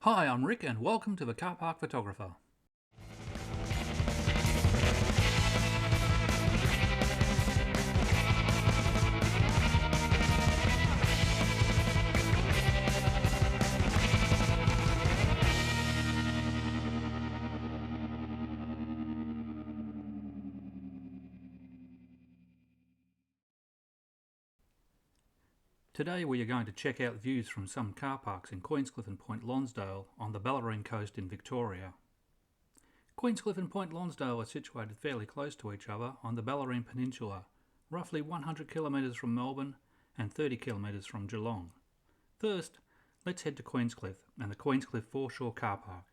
Hi, I'm Rick and welcome to the Carpark Photographer. Today we are going to check out views from some car parks in Queenscliff and Point Lonsdale on the Bellarine Coast in Victoria. Queenscliff and Point Lonsdale are situated fairly close to each other on the Bellarine Peninsula, roughly 100 kilometres from Melbourne and 30 kilometres from Geelong. First, let's head to Queenscliff and the Queenscliff Foreshore Car Park.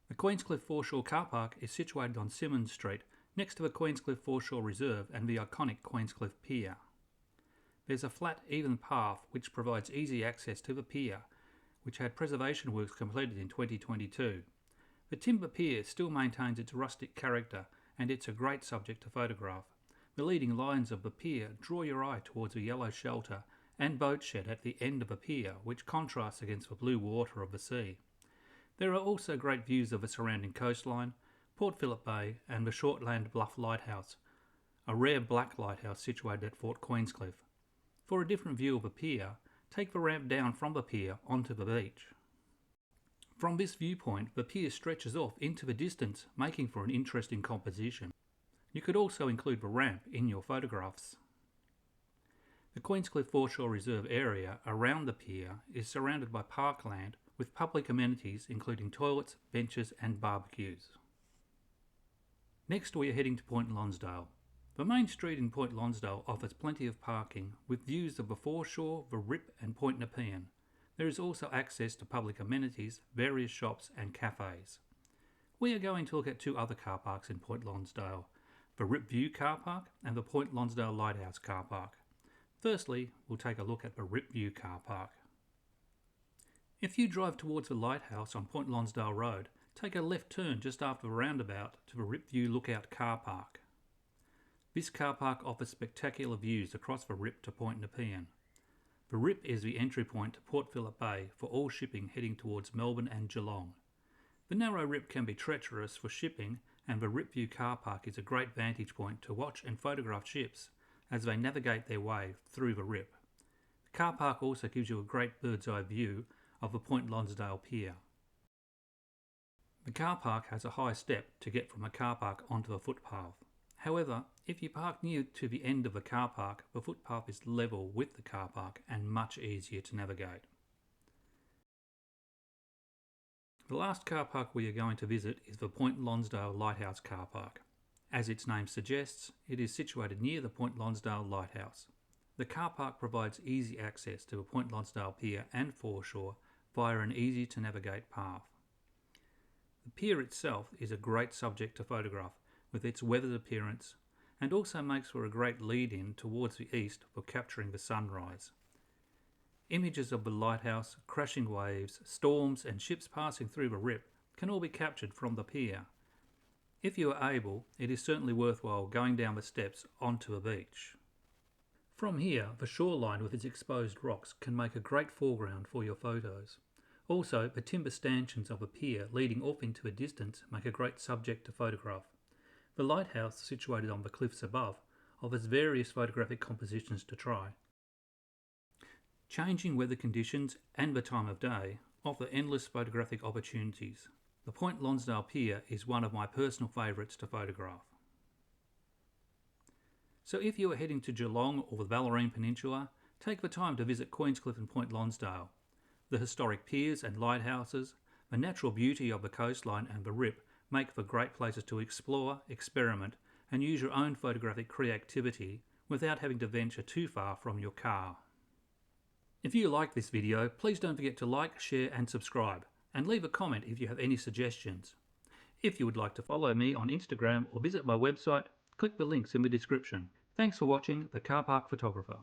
The Queenscliff Foreshore Car Park is situated on Symonds Street next to the Queenscliff Foreshore Reserve and the iconic Queenscliff Pier. There's a flat, even path which provides easy access to the pier, which had preservation works completed in 2022. The timber pier still maintains its rustic character and it's a great subject to photograph. The leading lines of the pier draw your eye towards the yellow shelter and boat shed at the end of the pier, which contrasts against the blue water of the sea. There are also great views of the surrounding coastline, Port Phillip Bay and the Shortland Bluff Lighthouse, a rare black lighthouse situated at Fort Queenscliff. For a different view of the pier, take the ramp down from the pier onto the beach. From this viewpoint, the pier stretches off into the distance, making for an interesting composition. You could also include the ramp in your photographs. The Queenscliff Foreshore Reserve area around the pier is surrounded by parkland with public amenities including toilets, benches and barbecues. Next we are heading to Point Lonsdale. The main street in Point Lonsdale offers plenty of parking with views of the foreshore, the Rip and Point Nepean. There is also access to public amenities, various shops and cafes. We are going to look at two other car parks in Point Lonsdale, the Rip View Car Park and the Point Lonsdale Lighthouse Car Park. Firstly, we'll take a look at the Rip View Car Park. If you drive towards the lighthouse on Point Lonsdale Road, take a left turn just after the roundabout to the Rip View Lookout Car Park. This car park offers spectacular views across the Rip to Point Nepean. The Rip is the entry point to Port Phillip Bay for all shipping heading towards Melbourne and Geelong. The narrow Rip can be treacherous for shipping and the Rip View Car Park is a great vantage point to watch and photograph ships as they navigate their way through the Rip. The car park also gives you a great bird's eye view of the Point Lonsdale Pier. The car park has a high step to get from the car park onto the footpath. However, if you park near to the end of the car park, the footpath is level with the car park and much easier to navigate. The last car park we are going to visit is the Point Lonsdale Lighthouse Car Park. As its name suggests, it is situated near the Point Lonsdale Lighthouse. The car park provides easy access to the Point Lonsdale Pier and foreshore via an easy to navigate path. The pier itself is a great subject to photograph with its weathered appearance and also makes for a great lead-in towards the east for capturing the sunrise. Images of the lighthouse, crashing waves, storms and ships passing through the Rip can all be captured from the pier. If you are able, it is certainly worthwhile going down the steps onto the beach. From here, the shoreline with its exposed rocks can make a great foreground for your photos. Also, the timber stanchions of the pier leading off into the distance make a great subject to photograph. The lighthouse, situated on the cliffs above, offers various photographic compositions to try. Changing weather conditions and the time of day offer endless photographic opportunities. The Point Lonsdale Pier is one of my personal favourites to photograph. So if you are heading to Geelong or the Bellarine Peninsula, take the time to visit Queenscliff and Point Lonsdale. The historic piers and lighthouses, the natural beauty of the coastline and the Rip make for great places to explore, experiment and use your own photographic creativity without having to venture too far from your car. If you like this video, please don't forget to like, share and subscribe and leave a comment if you have any suggestions. If you would like to follow me on Instagram or visit my website, click the links in the description. Thanks for watching the Carpark Photographer.